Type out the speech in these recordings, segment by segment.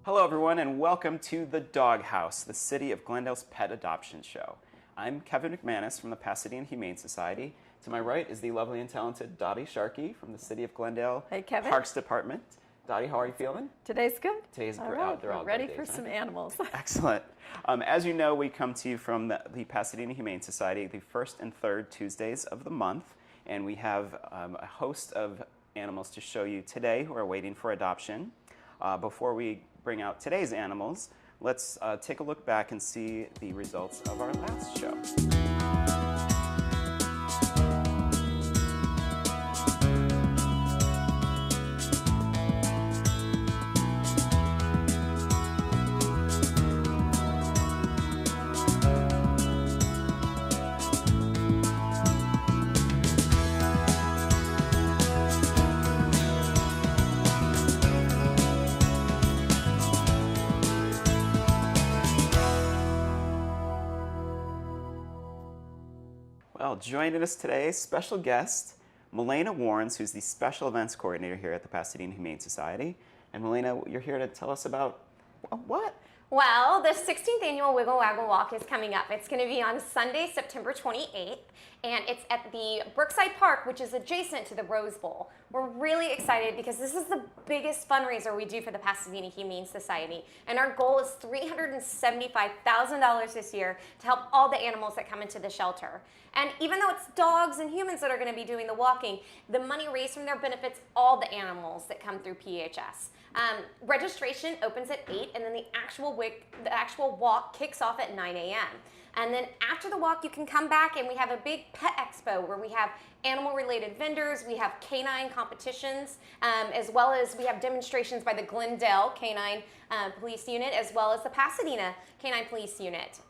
Hello everyone and welcome to the Doghouse, the City of Glendale's pet adoption show. I'm Kevin McManus from the Pasadena Humane Society. To my right is the lovely and talented Dottie Sharkey from the City of Glendale Hey, Kevin. Parks Department. Dottie, how are you feeling? Today's good. Today's all great. right. They're all We're ready good for days, some right? animals. Excellent. As you know, we come to you from the Pasadena Humane Society the first and third Tuesdays of the month, and we have a host of animals to show you today who are waiting for adoption. Before we bring out today's animals, let's take a look back and see the results of our last show. Well, joining us today, special guest, Milena Warrens, who's the Special Events Coordinator here at the Pasadena Humane Society. And Milena, you're here to tell us about what? Well, the 16th annual Wiggle Waggle Walk is coming up. It's going to be on Sunday, September 28th, and it's at the Brookside Park, which is adjacent to the Rose Bowl. We're really excited because this is the biggest fundraiser we do for the Pasadena Humane Society, and our goal is $375,000 this year to help all the animals that come into the shelter. And even though it's dogs and humans that are going to be doing the walking, the money raised from there benefits all the animals that come through PHS. Registration opens at 8, and then the actual walk kicks off at 9 a.m. And then after the walk, you can come back, and we have a big pet expo where we have animal-related vendors, we have canine competitions, as well as we have demonstrations by the Glendale Canine Police Unit, as well as the Pasadena Canine Police Unit.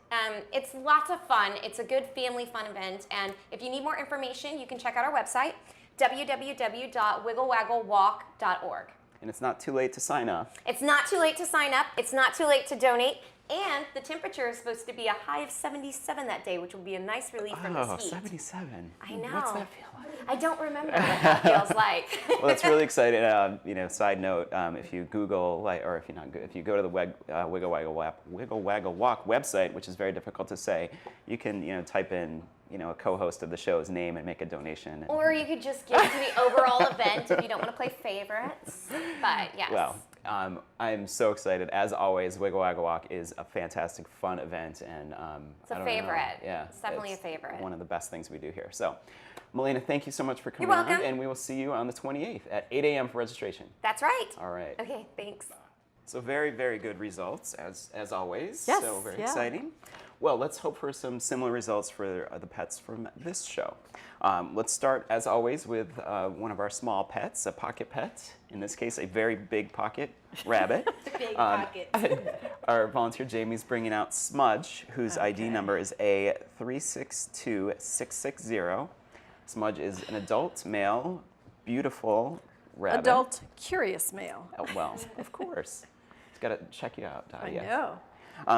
It's lots of fun. It's a good family fun event, and if you need more information, you can check out our website, www.wigglewaggleWalk.org. And it's not too late to sign up. It's not too late to sign up. It's not too late to donate. And the temperature is supposed to be a high of 77 that day, which will be a nice relief from this heat. 77. I know. What's that feel like? I don't remember what that feels like. Well, that's really exciting. Side note, if you Google, if you go to the Wiggle Waggle Walk website, which is very difficult to say, you can, type in, a co-host of the show's name and make a donation. Or you could just give to the overall event if you don't want to play favorites. But yes. Well, I'm so excited. As always, Wiggle Waggle Walk is a fantastic, fun event, and it's a favorite. Yeah, it's definitely a favorite. One of the best things we do here. So, Milena, thank you so much for coming You're welcome. on, and we will see you on the 28th at 8 a.m. for registration. That's right. All right. Okay, thanks. So very, very good results, as always. Yes, So very yeah. exciting. Well, let's hope for some similar results for the pets from this show. Let's start, as always, with one of our small pets, a pocket pet. In this case, a very big pocket rabbit. Big pocket. Our volunteer Jamie's bringing out Smudge, whose ID number is A362660. Smudge is an adult male, beautiful rabbit. Adult curious male. Oh, well, of course. He's got to check you out. I yes. know.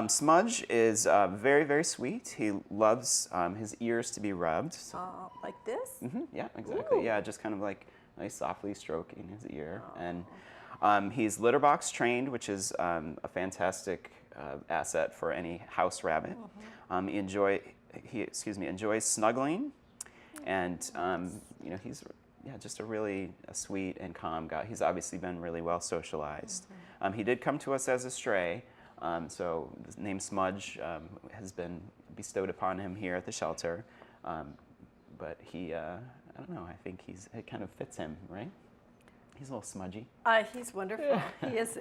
Smudge is very, very sweet. He loves his ears to be rubbed. So, Like this? yeah, exactly. Ooh. Yeah, just kind of like nice, softly stroking his ear. And he's litter box trained, which is a fantastic asset for any house rabbit. He enjoys snuggling, and he's just a sweet and calm guy. He's obviously been really well socialized. He did come to us as a stray. So the name Smudge has been bestowed upon him here at the shelter, but he, I don't know, I think it kind of fits him, right? He's a little smudgy. He's wonderful. He's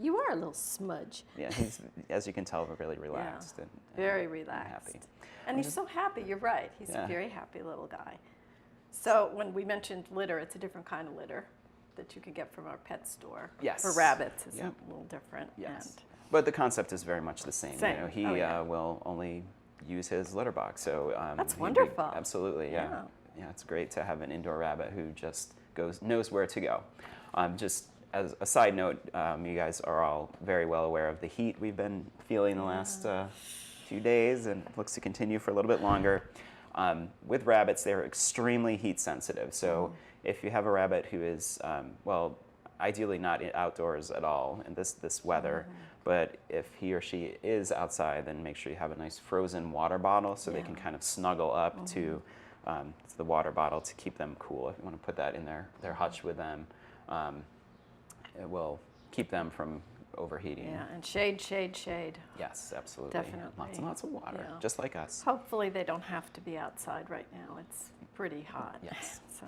you are a little smudge. Yeah, he's, as you can tell, really relaxed. Yeah, and very relaxed. Happy. And he's so happy, you're right. He's a very happy little guy. So when we mentioned litter, it's a different kind of litter that you can get from our pet store. Yes. For rabbits, it's Yep. a little different. Yes. But the concept is very much the same. Same. He will only use his litter box. So That's wonderful. Absolutely, yeah. Yeah, it's great to have an indoor rabbit who just knows where to go. Just as a side note, you guys are all very well aware of the heat we've been feeling the last few days, and it looks to continue for a little bit longer. With rabbits, they're extremely heat sensitive. So if you have a rabbit who is, ideally not outdoors at all in this weather. But if he or she is outside, then make sure you have a nice frozen water bottle so they can kind of snuggle up to the water bottle to keep them cool. If you want to put that in their hutch with them, it will keep them from overheating. Yeah, and shade, shade, shade. Yes, absolutely. Definitely. Lots and lots of water, Yeah. just like us. Hopefully they don't have to be outside right now. It's pretty hot. Yes. So,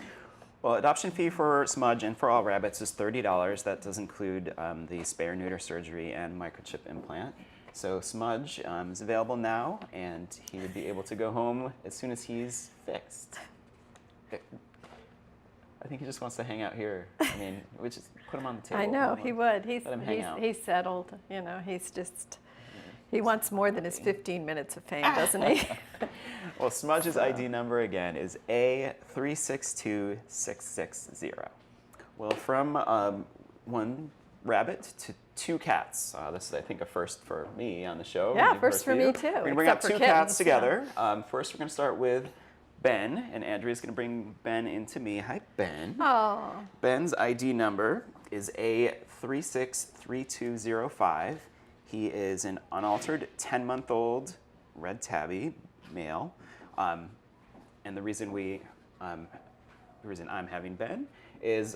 Well, adoption fee for Smudge and for all rabbits is $30. That does include the spay or neuter surgery and microchip implant. So Smudge is available now, and he would be able to go home as soon as he's fixed. I think he just wants to hang out here. I mean, we just put him on the table. I know, he would. Let him hang out. He's settled, you know, he wants more than his 15 minutes of fame, doesn't he? Well, Smudge's ID number again is A362660. Well, from one rabbit to 2 cats. This is, I think, a first for me on the show. Yeah, Maybe first for you. me too, We're going to bring up except for 2 cats kittens, together. First, we're going to start with Ben, and Andrea's going to bring Ben into me. Hi, Ben. Oh, Ben's ID number is A363205. He is an unaltered 10-month-old red tabby male. And the reason I'm having Ben is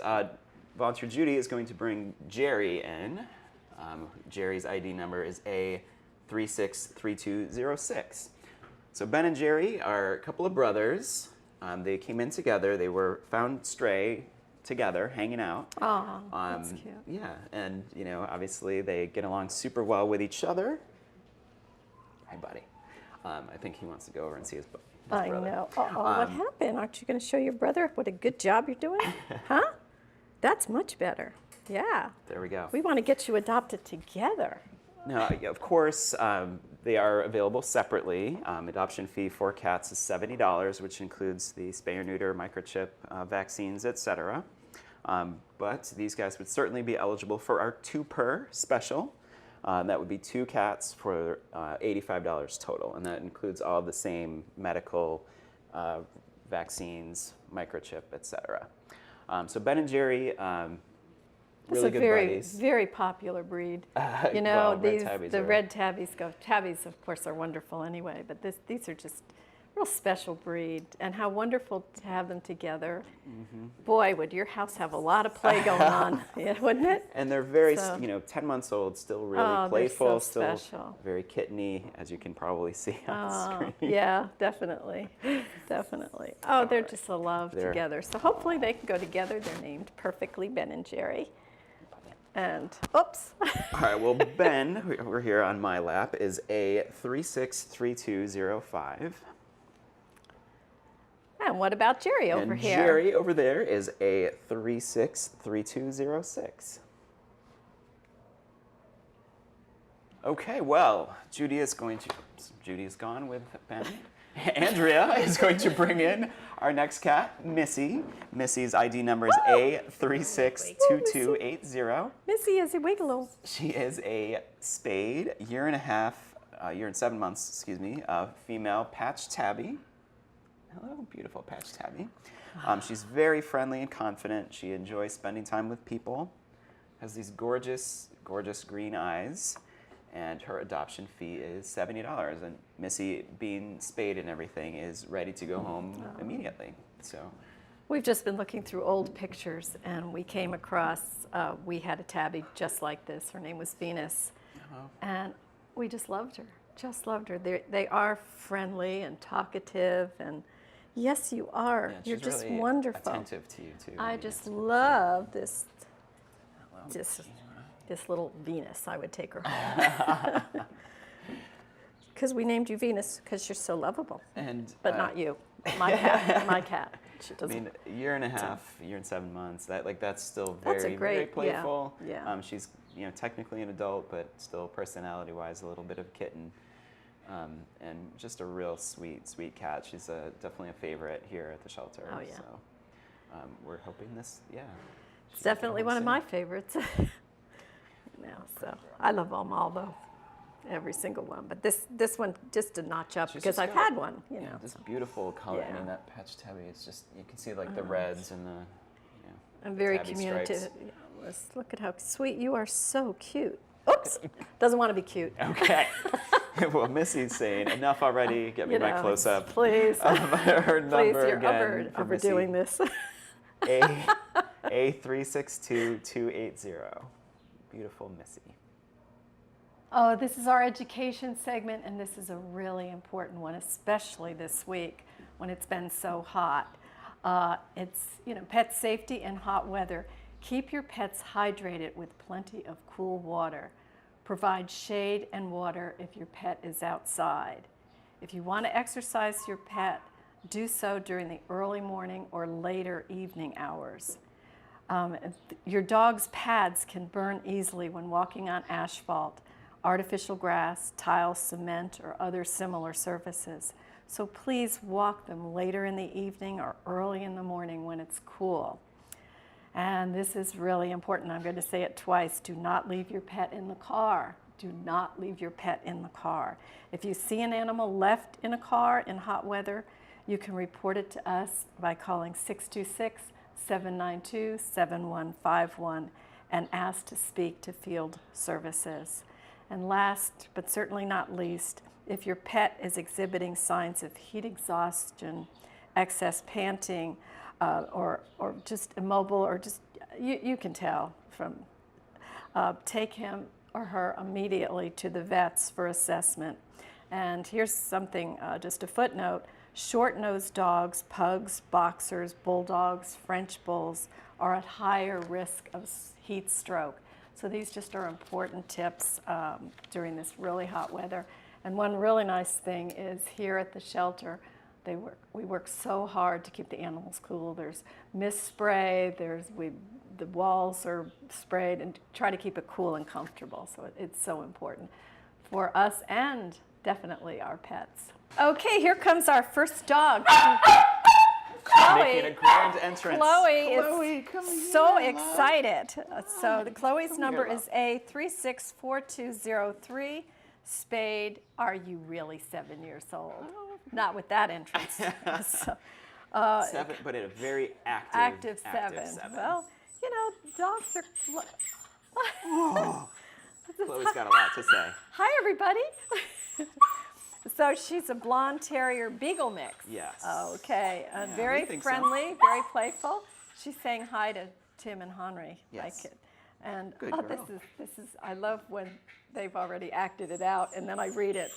volunteer Judy is going to bring Jerry in. Jerry's ID number is A363206. So Ben and Jerry are a couple of brothers. They came in together. They were found stray together, hanging out. oh, that's cute. Yeah, and you know, obviously they get along super well with each other. Hi, buddy. I think he wants to go over and see his I brother. know. What happened? Aren't you going to show your brother what a good job you're doing? Huh? That's much better. Yeah. There we go. We want to get you adopted together. No, of course, they are available separately. Adoption fee for cats is $70, which includes the spay or neuter, microchip, vaccines, etc. But these guys would certainly be eligible for our 2 per special. That would be 2 cats for $85 total, and that includes all the same medical vaccines, microchip, etc. So Ben and Jerry, really It's a good very, buddies. very popular breed. You know, well, red tabbies the are- red tabbies go. Tabbies, of course, are wonderful anyway, but these are just real special breed. And how wonderful to have them together. Boy, would your house have a lot of play going on, yeah, wouldn't it? And they're very, So- 10 months old, still really Oh, they're playful, so still special. very kitteny, as you can probably see on the Oh, screen. yeah, definitely, definitely. Oh, they're just a love They're- together. So hopefully they can go together. They're named perfectly, Ben and Jerry. And oops. All right, well, Ben, we're here on my lap, is A363205. And what about Jerry over And here? Jerry over there is A363206. Okay, well, Judy is gone with Ben. Andrea is going to bring in our next cat, Missy. Missy's ID number is A362280. Missy is a wiggle. She is a spayed, year and 7 months, female patch tabby. Hello, beautiful patch tabby. She's very friendly and confident. She enjoys spending time with people. Has these gorgeous, gorgeous green eyes. And her adoption fee is $70. And Missy, being spayed and everything, is ready to go home immediately. So We've just been looking through old pictures, and we came across, we had a tabby just like this. Her name was Venus. And we just loved her, They are friendly and talkative, and yes, you are. yeah, You're she's just really wonderful. attentive to you too. I Venus. just love this Hello. this little Venus. I would take her home. Because we named you Venus because you're so lovable. And But not you. My cat. My cat. She I doesn't. mean, a year and a half, year and 7 months. That's still That's a very, very great- yeah, playful. yeah. She's technically an adult, but still personality-wise a little bit of a kitten, and just a real sweet, sweet cat. She's definitely a favorite here at the shelter. Oh, yeah. So we're hoping this, yeah. It's definitely one of my favorites. So I love them all though, every single one. But this one just a notch up She's because just I've got, had one. You know. this beautiful color. I Yeah. mean, that patch tabby is just, you can see like the reds and the, I'm very tabby communicative. stripes. Look at how sweet you are. So cute. Oops. Doesn't want to be cute. Okay. Well, Missy's saying enough already. Get me my close up. Please. Her Please, number you're again for overdoing Missy. this. A362280. Beautiful Missy. Oh, this is our education segment, and this is a really important one, especially this week when it's been so hot. It's, pet safety in hot weather. Keep your pets hydrated with plenty of cool water. Provide shade and water if your pet is outside. If you want to exercise your pet, do so during the early morning or later evening hours. Your dog's pads can burn easily when walking on asphalt, artificial grass, tile, cement, or other similar surfaces. So please walk them later in the evening or early in the morning when it's cool. And this is really important. I'm going to say it twice. Do not leave your pet in the car. Do not leave your pet in the car. If you see an animal left in a car in hot weather, you can report it to us by calling 626-792-7151 and ask to speak to field services. And last, but certainly not least, if your pet is exhibiting signs of heat exhaustion, excess panting, or just immobile, or just, you can tell from, take him or her immediately to the vets for assessment. And here's something, just a footnote, short-nosed dogs, pugs, boxers, bulldogs, French bulls are at higher risk of heat stroke. So these just are important tips during this really hot weather. And one really nice thing is here at the shelter, we work so hard to keep the animals cool. There's mist spray, the walls are sprayed, and try to keep it cool and comfortable. So it's so important for us and definitely our pets. Okay, here comes our first dog. Making a grand entrance. Chloe is so excited. So Chloe's number is A364203. Spayed. Are you really 7 years old? Not with that entrance. So, 7, but in a very active seven. Well, dogs are. Chloe's got a lot to say. Hi, everybody. So she's a blonde terrier beagle mix. Yes. Okay, Yeah, very we think friendly, very playful. She's saying hi to Tim and Henry. Yes. Like it. And Good girl. this is I love when they've already acted it out and then I read it.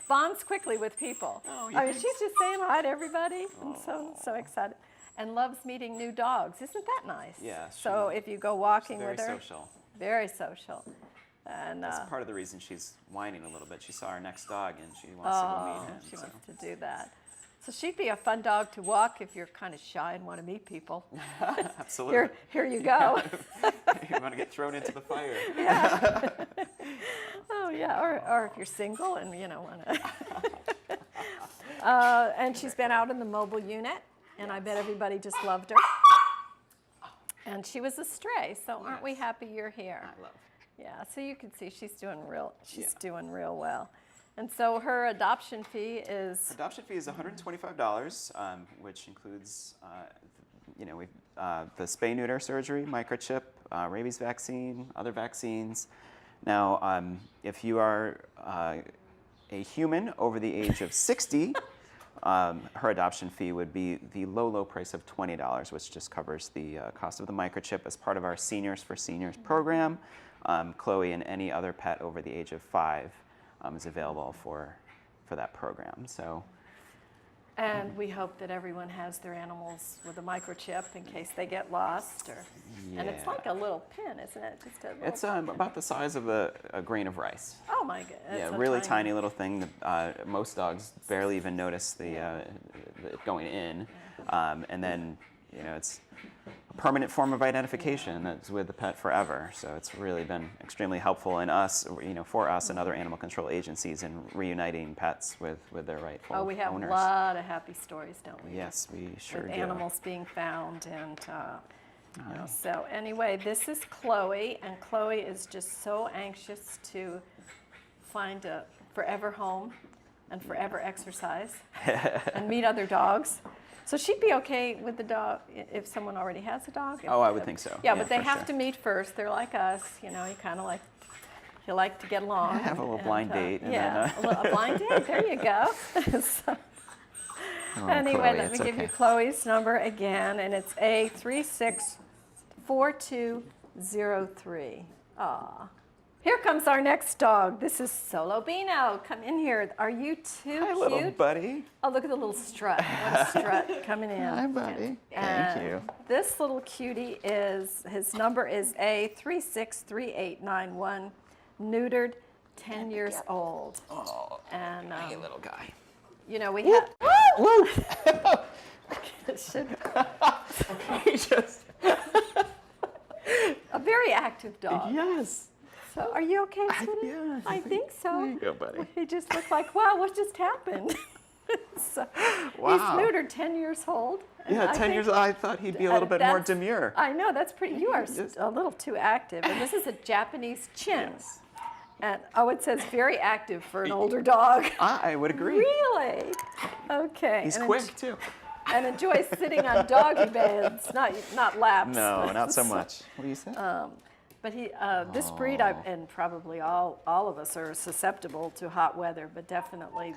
Bonds quickly with people. Oh, I mean, she's just saying hi to everybody. I'm so excited. And loves meeting new dogs. Isn't that nice? Yeah. So if you go walking with her. Very social. Very social. And that's part of the reason she's whining a little bit. She saw our next dog and she wants to go meet him. She wants to do that. So she'd be a fun dog to walk if you're kind of shy and want to meet people. Absolutely. Here you go. You want to get thrown into the fire. Yeah. Oh yeah, or if you're single and want to. And she's been out in the mobile unit, and I bet everybody just loved her. And she was a stray, so aren't we happy you're here? I love. Yeah, so you can see she's doing real well. And so her adoption fee is? Adoption fee is $125, which includes, the spay-neuter surgery, microchip, rabies vaccine, other vaccines. Now, if you are a human over the age of 60, her adoption fee would be the low price of $20, which just covers the cost of the microchip as part of our Seniors for Seniors program. Chloe and any other pet over the age of 5 is available for that program. So, and we hope that everyone has their animals with a microchip in case they get lost. And it's like a little pin, isn't it? Just a little it's about the size of a grain of rice. Oh my goodness! Yeah, really tiny little thing that most dogs barely even notice the going in, and then it's a permanent form of identification that's with the pet forever. So it's really been extremely helpful for us and other animal control agencies in reuniting pets with their rightful owners. Oh, we have a lot of happy stories, don't we? Yes, we sure do. With animals being found and. So anyway, this is Chloe, and Chloe is just so anxious to find a forever home and forever exercise and meet other dogs. So she'd be okay with the dog if someone already has a dog? Oh, I would think so. Yeah, but they for have sure. to meet first. They're like us, you know, you like to get along. Have a little blind date. And Yeah, then, a blind date, there you go. So, anyway, Chloe, let me it's give you okay. Chloe's number again, and it's A364203. Aw. Here comes our next dog. This is Solo Bino. Come in here. Are you too Hi, cute? little buddy. Oh, look at the little strut. What a strut coming in. Hi, buddy. And Thank you. this little cutie his number is A363891, neutered, 10 years old. Oh, And, hey, little guy. you know, we have, Woo! He just. a very active dog. Yes. So are you okay, sweetie? Yes. I think so. There you go, buddy. He just looked like, wow, what just happened? So, Wow. He's neutered, 10 years old. and Yeah, I 10 think- years old. I thought he'd be a little bit more that's- demure. I know, that's pretty, you are Yes. a little too active. And this is a Japanese chin. And, oh, it says very active for an older dog. I would agree. Really? Okay. He's and quick, too. And enjoys sitting on doggy beds, not laps. No, not so much. What do you say? But this breed, and probably all of us are susceptible to hot weather, but definitely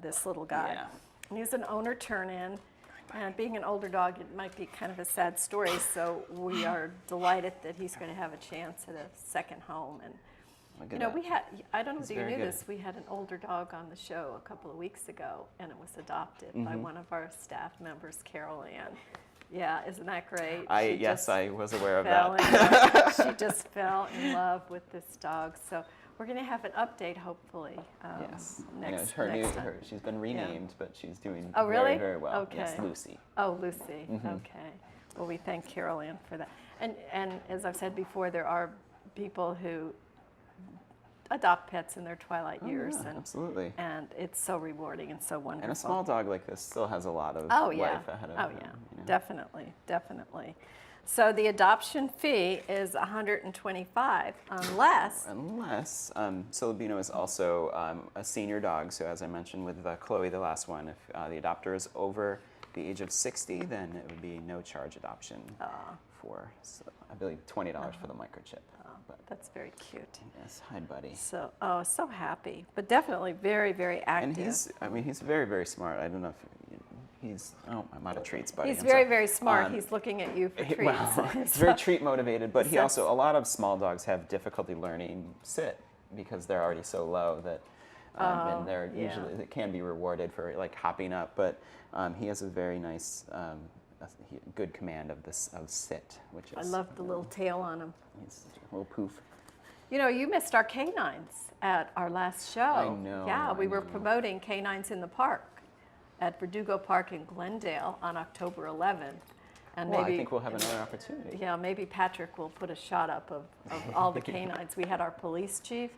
this little guy. Yeah. And he's an owner turn-in, and being an older dog, it might be kind of a sad story. So we are delighted that he's going to have a chance at a second home. And Look you at know, that. we had, I don't know He's if you very knew good. this, we had an older dog on the show a couple of weeks ago, and it was adopted by Mm-hmm. one of our staff members, Carol Ann. Yeah, isn't that great? Yes, I was aware of fell that. in love. She just fell in love with this dog. So we're going to have an update, hopefully, Yes. next, her next time. she's been renamed, but she's doing Oh, really? very, very well. Yes, Okay. Lucy. Oh, Lucy. Mm-hmm. Okay. Well, we thank Carol Ann for that. And as I've said before, there are people who adopt pets in their twilight years, Yeah, and absolutely. it's so rewarding and so wonderful. And a small dog like this still has a lot of Oh yeah. life ahead of Oh him. yeah. you know. Definitely, definitely. So the adoption fee is $125 unless Unless Silabino is also a senior dog, so as I mentioned with Chloe, the last one, if the adopter is over the age of 60, then it would be no charge adoption for, I believe, $20 for the microchip. But that's very cute. yes, hi, buddy. So so happy, but definitely very, very active. And he's very, very smart. I don't know if I'm out of treats, buddy. He's I'm very, sorry. very smart. He's looking at you for treats. Well, he's very treat motivated, but he also, a lot of small dogs have difficulty learning sit because they're already so low that, and they're usually, it can be rewarded for like hopping up, but he has a very nice, good command of sit, which is. I love the little tail on him. He's a little poof. You know, you missed our canines at our last show. I know, Yeah, we I were know. promoting Canines in the Park at Verdugo Park in Glendale on October 11th. And Well, maybe, I think we'll have another opportunity. yeah, maybe Patrick will put a shot up of all the canines. We had our police chief,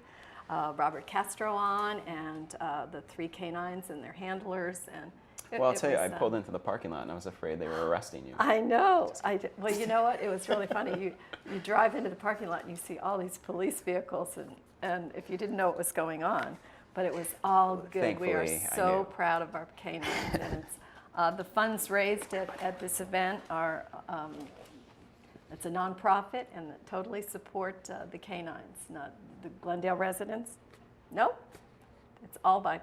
Robert Castro, on, and the 3 canines and their handlers. And Well, I'll tell you, I pulled into the parking lot and I was afraid they were arresting you. I know. Well, you know what? It was really funny. You drive into the parking lot and you see all these police vehicles, and if you didn't know what was going on, but it was all good. We are Thankfully, I so knew. proud of our canines, and it's, the funds raised at this event are. It's a nonprofit and totally support the canines, not the Glendale residents. Nope. It's all by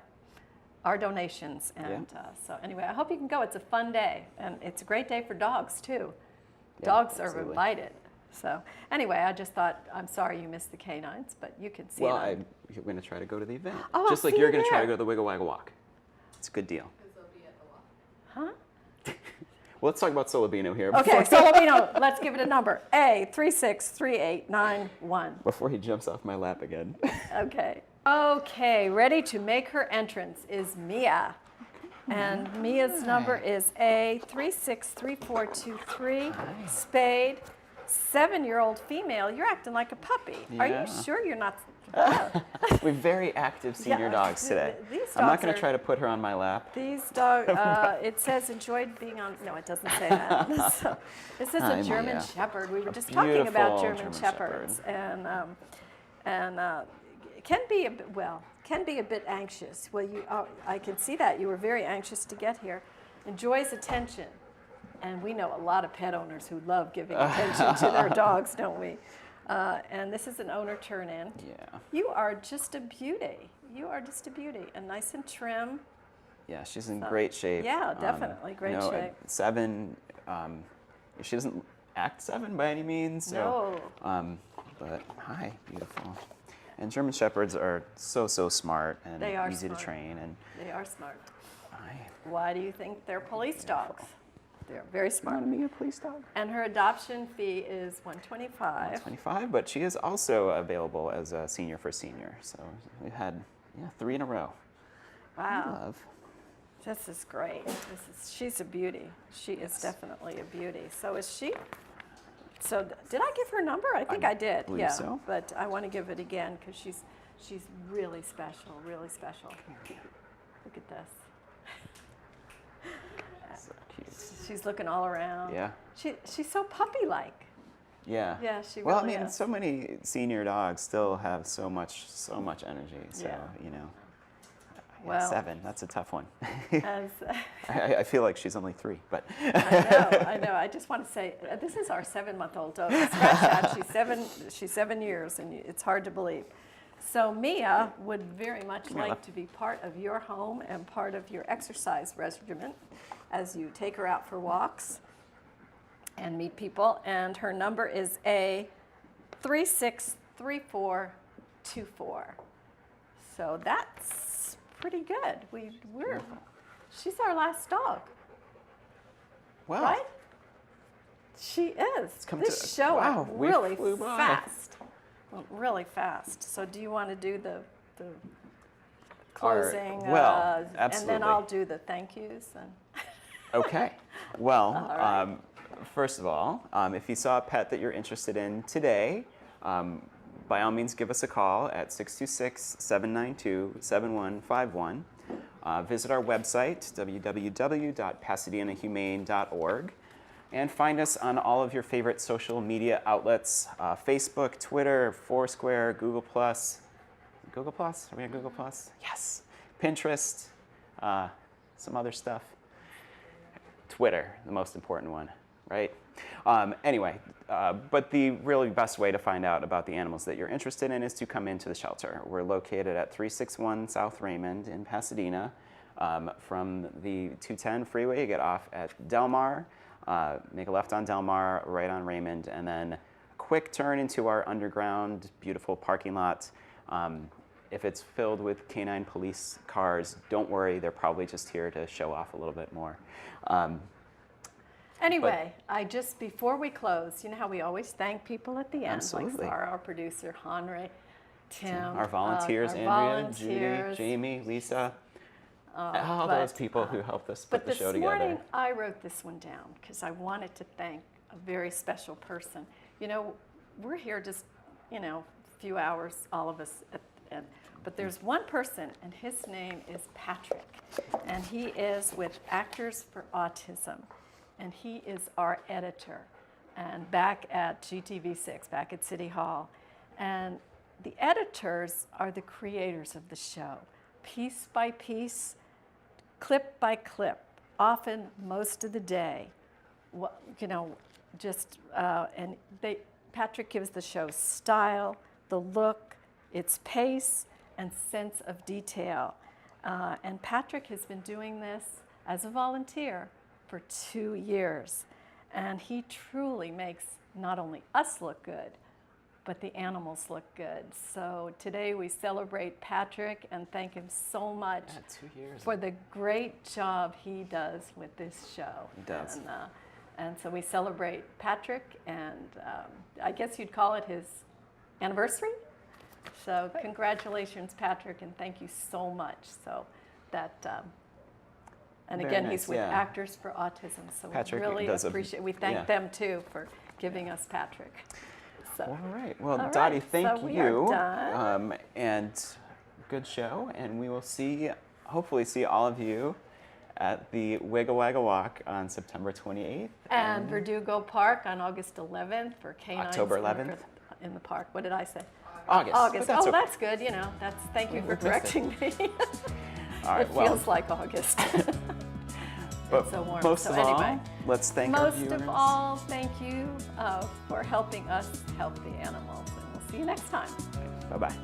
our donations. And so anyway, I hope you can go. It's a fun day, and it's a great day for dogs too. Yeah, Dogs are absolutely. invited. So anyway, I just thought, I'm sorry you missed the canines, but you can see Well, it. I'm going to try to go to the event. Oh, I'll Just like see you're you going to try to there. go to the Wiggle Waggle Walk. It's a good deal. Huh? Well, let's talk about Solabino here. Okay, Solomino, let's give it a number. A363891. Before he jumps off my lap again. Okay. Okay, ready to make her entrance is Mia. And Mia's number is A363423, spayed, 7-year-old female. You're acting like a puppy. Are you Yeah. sure you're not? We have very active senior Yeah, dogs today. these I'm not dogs going are- to try to put her on my lap. These dogs, it says enjoyed being on, no, it doesn't say that. So, this is Hi, a German Mia. Shepherd. We were just talking about beautiful German German Shepherds. And can be a bit, can be a bit anxious. Well, I can see that. You were very anxious to get here. enjoys attention. And we know a lot of pet owners who love giving attention to their dogs, don't we? And this is an owner turn-in. Yeah. You are just a beauty. You are just a beauty, and nice and trim. Yeah, she's in great shape. Yeah, definitely great shape. At 7, she doesn't act 7 by any means. So, No. But hi, beautiful. And German Shepherds are so smart and They are easy smart. to train. And They are smart. hi. Why do you think they're police dogs? They're very smart. Want to be a police dog? And her adoption fee is $125. 25, but she is also available as a senior for senior. So we've had 3 in a row. Wow. Love. This is great. She's a beauty. She is definitely a beauty. So is she? So did I give her number? I think I did. believe Yeah. so. But I want to give it again because she's really special. Really special. Look at this. So cute. She's looking all around. Yeah. She's so puppy-like. Yeah. Yeah, she Well, really I mean, is. so many senior dogs still have so much energy. So, Yeah. Well- 7, that's a tough one. As, I feel like she's only 3, but I know. I just want to say, this is our 7-month-old dog. Scratch that. She's 7 years, and it's hard to believe. So Mia would very much like to be part of your home and part of your exercise regimen as you take her out for walks and meet people. And her number is A363424. So that's pretty good. She's our last dog. wow. Right? She is. come This to- show wow, went we really flew by. fast. Went really fast. So do you want to do the closing? And then absolutely. I'll do the thank yous. And Okay. Well, right. first of all, if you saw a pet that you're interested in today, by all means give us a call at 626-792-7151. Visit our website, www.pasadenahumane.org, and find us on all of your favorite social media outlets, Facebook, Twitter, Foursquare, Google+. Google+? Are we on Google+? Yes. Pinterest, some other stuff. Twitter, the most important one, right? Anyway, but the really best way to find out about the animals that you're interested in is to come into the shelter. We're located at 361 South Raymond in Pasadena. From the 210 freeway, you get off at Del Mar, make a left on Del Mar, right on Raymond, and then quick turn into our underground, beautiful parking lot. If it's filled with canine police cars, don't worry, they're probably just here to show off a little bit more. anyway, before we close, you know how we always thank people at the end, Absolutely. like Sarah, our producer, Henry, Tim, Our volunteers, our Andrea, volunteers. Judy, Jamie, Lisa, all but, those people who helped us put But the this show morning, together. I wrote this one down because I wanted to thank a very special person. You know, we're here just, a few hours, all of us, but there's one person, and his name is Patrick, and he is with Actors for Autism, and he is our editor, and back at GTV6, back at City Hall. And the editors are the creators of the show, piece by piece, clip by clip, often most of the day. Patrick gives the show style, the look, its pace, and sense of detail. And Patrick has been doing this as a volunteer for 2 years. And he truly makes not only us look good, but the animals look good. So today we celebrate Patrick and thank him so much 2 years. for the great job he does with this show. He does. And so we celebrate Patrick, and I guess you'd call it his anniversary. So congratulations, Patrick, and thank you so much. So that, and Very again, nice, he's with yeah. Actors for Autism. So Patrick we really does appreciate. We thank yeah. them too for giving us Patrick. So. All right. Well, All Dottie, right, thank so we you. are done. And good show. And we will hopefully see all of you at the Wiggle Waggle Walk on September 28th. And Verdugo Park on August 11th for canines. October 11th? In the park. What did I say? August. August. But that's Oh, okay. that's good. Thank you for We've missed it. correcting me. All right. It Well, feels like August. But It's so warm. most So of anyway, all, let's thank our most viewers. of all, thank you for helping us help the animals. And we'll see you next time. Bye-bye.